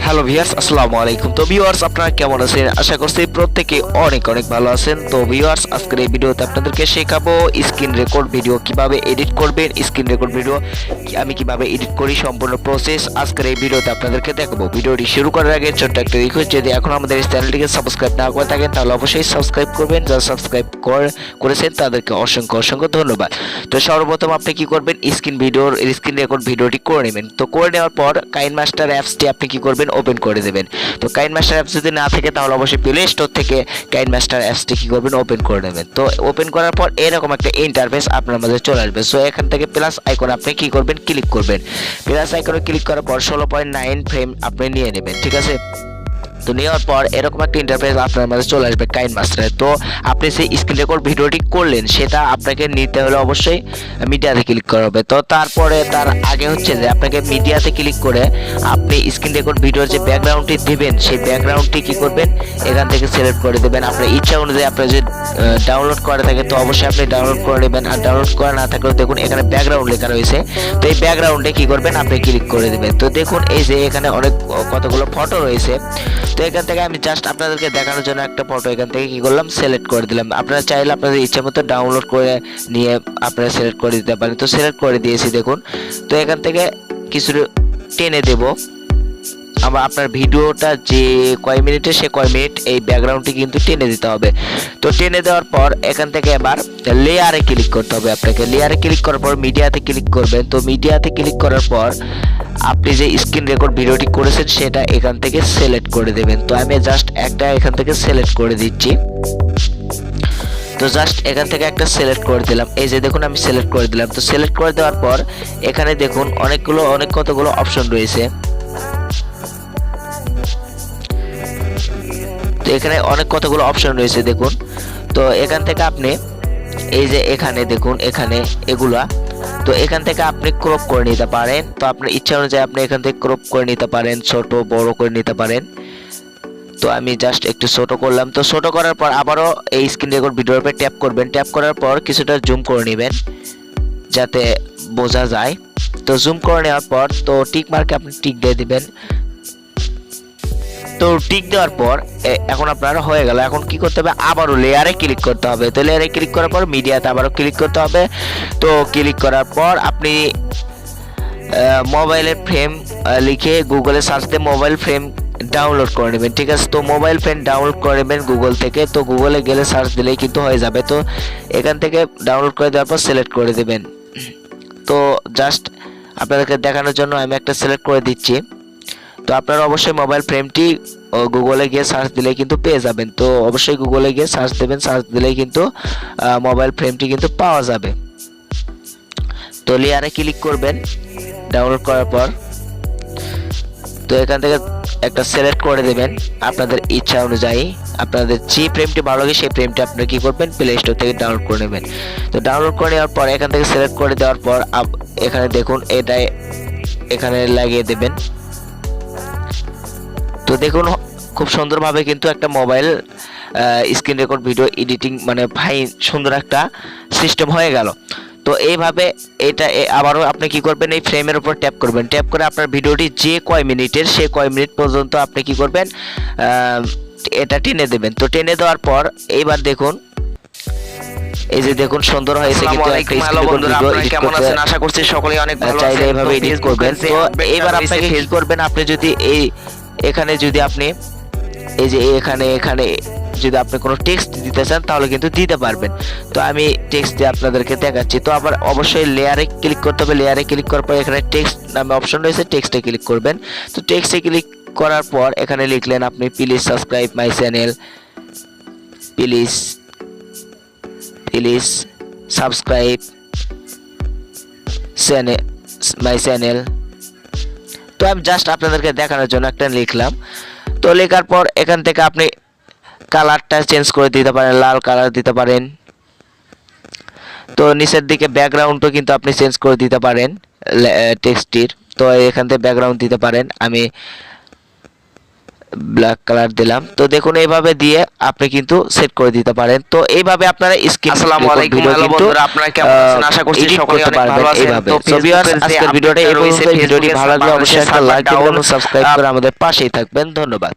Hello viewers, আসসালামু আলাইকুম। তো ভিউয়ার্স, আপনারা কেমন আছেন? আশা করছি প্রত্যেকে অনেক অনেক ভালো আছেন। তো ভিউয়ার্স, আজকের এই ভিডিওতে আপনাদেরকে শেখাবো স্ক্রিন রেকর্ড ভিডিও কিভাবে এডিট করবেন। স্ক্রিন রেকর্ড ভিডিও আমি কিভাবে এডিট করি, সম্পূর্ণ প্রসেস আজকের এই ভিডিওতে আপনাদেরকে দেখাবো। ভিডিওটি শুরু করার আগে ছোট্ট একটা রিকোয়েস্ট, যদি এখন আমাদের এই চ্যানেলটিকে সাবস্ক্রাইব না করে থাকেন তাহলে অবশ্যই সাবস্ক্রাইব করবেন। যারা সাবস্ক্রাইব করেছেন তাদেরকে অসংখ্য অসংখ্য ধন্যবাদ। তো সর্বপ্রথম আপনি কি করবেন, স্ক্রিন রেকর্ড ভিডিওটি করে নেবেন। তো করে নেওয়ার পর কাইনমাস্টার অ্যাপসটি আপনি কি করবেন, ওপেন করে দেবেন। তো কাইনমাস্টার অ্যাপস যদি না থাকে তাহলে অবশ্যই প্লে স্টোর থেকে কাইনমাস্টার অ্যাপসটি কি করবেন, ওপেন করে নেবেন। তো ওপেন করার পর এরকম একটা ইন্টারফেস আপনার মাঝে চলে আসবে। সো এখান থেকে প্লাস আইকন আপনি কি করবেন, ক্লিক করবেন। প্লাস আইকনে ক্লিক করার পর 16.9 ফ্রেম আপনি নিয়ে নেবেন, ঠিক আছে। তো নেওয়ার পর এরকম একটা ইন্টারফেস আপনার মাঝে চলে আসবে কাইনমাস্টারে। তো আপনি সেই স্ক্রিন রেকর্ড ভিডিওটি করলেন, সেটা আপনাকে নিতে হলে অবশ্যই মিডিয়াতে ক্লিক করা হবে। তো তারপরে তার আগে হচ্ছে যে আপনাকে মিডিয়াতে ক্লিক করে আপনি স্ক্রিন রেকর্ড ভিডিওর যে ব্যাকগ্রাউন্ডটি দেবেন, সেই ব্যাকগ্রাউন্ডটি কি করবেন, এখান থেকে সিলেক্ট করে দেবেন। আপনার ইচ্ছা অনুযায়ী আপনার যে ডাউনলোড করা থাকে তো অবশ্যই আপনি ডাউনলোড করে নেবেন। আর ডাউনলোড করা না থাকলেও দেখুন এখানে ব্যাকগ্রাউন্ড লেখা রয়েছে। তো এই ব্যাকগ্রাউন্ডে কি করবেন, আপনি ক্লিক করে দেবেন। তো দেখুন এই যে এখানে অনেক কতগুলো ফটো রয়েছে। তো এখান থেকে আমি জাস্ট আপনাদেরকে দেখানোর জন্য একটা ফটো এখান থেকে কি করলাম, সিলেক্ট করে দিলাম। আপনারা চাইলে আপনাদের ইচ্ছা মতো ডাউনলোড করে নিয়ে আপনারা সিলেক্ট করে দিতে পারেন। তো সিলেক্ট করে দিয়েছি দেখুন। তো এখান থেকে কিছু টেনে দেব। আবার আপনার ভিডিওটা যে কয় মিনিটে সে কয় মিনিট এই ব্যাকগ্রাউন্ডটি কিন্তু টেনে দিতে হবে। তো টেনে দেওয়ার পর এখান থেকে এবার লেয়ারে ক্লিক করতে হবে আপনাকে। লেয়ারে ক্লিক করার পর মিডিয়াতে ক্লিক করবেন। তো মিডিয়াতে ক্লিক করার পর আপনি যে স্ক্রিন রেকর্ড ভিডিওটি করেছেন সেটা এখান থেকে সিলেক্ট করে দেবেন। তো আমি জাস্ট একটা এখান থেকে সিলেক্ট করে দিচ্ছি। তো জাস্ট এখান থেকে একটা সিলেক্ট করে দিলাম। এই যে দেখুন আমি সিলেক্ট করে দিলাম। তো সিলেক্ট করে দেওয়ার পর এখানে দেখুন অনেক কতগুলো অপশন রয়েছে। তো এখানে অনেক কতগুলো অপশন রয়েছে দেখুন। তো এখান থেকে আপনি এই যে এখানে দেখুন এখানে এগুলা, তো এখান থেকে আপনি ক্রপ করে নিতে পারেন। তো আপনার ইচ্ছা অনুযায়ী আপনি এখান থেকে ক্রপ করে নিতে পারেন, ছোট বড় করে নিতে পারেন। তো আমি জাস্ট একটু ছোট করলাম। তো ছোট করার পর আবারও এই স্ক্রিন রেকর্ড ভিডিওর উপরে ট্যাপ করবেন। ট্যাপ করার পর কিছুটা জুম করে নেবেন যাতে বোঝা যায়। তো জুম করে নেওয়ার পর তো টিক মার্কে আপনি টিক দিয়ে দিবেন। তো টিক দেওয়ার পর এখন আপনার হয়ে গেল। এখন কি করতে হবে, আবারও লেয়ারে ক্লিক করতে হবে। তো লেয়ারে ক্লিক করার পর মিডিয়াতে আবারও ক্লিক করতে হবে। তো ক্লিক করার পর আপনি মোবাইলের ফ্রেম লিখে গুগলে সার্চ দিয়ে মোবাইল ফ্রেম ডাউনলোড করে নেবেন, ঠিক আছে। তো মোবাইল ফ্রেম ডাউনলোড করে নেবেন গুগল থেকে। তো গুগলে গেলে সার্চ দিলেই কিন্তু হয়ে যাবে। তো এখান থেকে ডাউনলোড করে দেওয়ার পর সিলেক্ট করে দেবেন। তো জাস্ট আপনাদেরকে দেখানোর জন্য আমি একটা সিলেক্ট করে দিচ্ছি। তো আপনারা অবশ্যই মোবাইল ফ্রেমটি গুগলে গিয়ে সার্চ দিলেই কিন্তু পেয়ে যাবেন। তো অবশ্যই গুগলে গিয়ে সার্চ দেবেন, সার্চ দিলেই কিন্তু মোবাইল ফ্রেমটি কিন্তু পাওয়া যাবে। তো লেয়ারে ক্লিক করবেন ডাউনলোড করার পর। তো এখান থেকে একটা সিলেক্ট করে দেবেন আপনাদের ইচ্ছা অনুযায়ী। আপনাদের যে ফ্রেমটি ভালো লাগে সেই ফ্রেমটি আপনারা কি করবেন, প্লে স্টোর থেকে ডাউনলোড করে নেবেন। তো ডাউনলোড করে নেওয়ার পর এখান থেকে সিলেক্ট করে দেওয়ার পর এখানে দেখুন এটা এখানে লাগিয়ে দেবেন। তো দেখুন খুব সুন্দরভাবে কিন্তু একটা mobile screen record video editing মানে ভাই সুন্দর একটা সিস্টেম হয়ে গেল। তো এইভাবে এটা আবারও আপনি কি করবেন, এই ফ্রেমের উপর ট্যাপ করবেন। ট্যাপ করে আপনার ভিডিওটি যে কয় মিনিটের সে কয় মিনিট পর্যন্ত আপনি কি করবেন, এটা টেনে দেবেন। তো টেনে দেওয়ার পর এইবার দেখুন এই যে দেখুন সুন্দর হয়েছে কিন্তু একটা স্ক্রিন রেকর্ড ভিডিও এডিট কেমন করতে। আছেন? আশা করছি সকলেই অনেক ভালো আছেন। চাইলে এইভাবে এডিট করবেন। তো এবার আপনাকে কি করবেন, আপনি যদি এখানে যদি আপনি এই যে এখানে যদি আপনি কোনো টেক্সট দিতে চান তাহলে কিন্তু দিতে পারবেন। তো আমি টেক্সট দিয়ে আপনাদেরকে দেখাচ্ছি। তো আবার অবশ্যই লেয়ারে ক্লিক করতে হবে। লেয়ারে ক্লিক করার পর এখানে টেক্সট নামে অপশন রয়েছে, টেক্সটে ক্লিক করবেন। তো টেক্সটে ক্লিক করার পর এখানে লিখলেন আপনি please subscribe my channel, please subscribe my channel. তো আমি জাস্ট আপনাদেরকে দেখানোর জন্য একটা লিখলাম। তো লেখার পর এখান থেকে আপনি কালারটা চেঞ্জ করে দিতে পারেন, লাল কালার দিতে পারেন। তো নিচের দিকে ব্যাকগ্রাউন্ডও কিন্তু আপনি চেঞ্জ করে দিতে পারেন টেক্সটির। তো এখান থেকে ব্যাকগ্রাউন্ড দিতে পারেন। আমি ব্ল্যাক কালার দিলাম। তো দেখুন এইভাবে দিয়ে আপনি কিন্তু সেট করে দিতে পারেন। তো এইভাবে আপনারা স্ক্রিন আসসালামু আলাইকুম হ্যালো বন্ধুরা, আপনারা কেমন আছেন? আশা করছি সকলেই অনেক ভালো আছেন। তো ভিউয়ার্স ফেসবুকের যে আজকের ভিডিওটা এই আপডেটটা রয়েছে, পর্যন্ত। ভিডিওটি ফেসবুকের ভালো লাগলে অবশ্যই একটা সার্ভার লাইক দিবেন ডাউন এবং সাবস্ক্রাইব করে আমাদের পাশেই থাকবেন। ধন্যবাদ।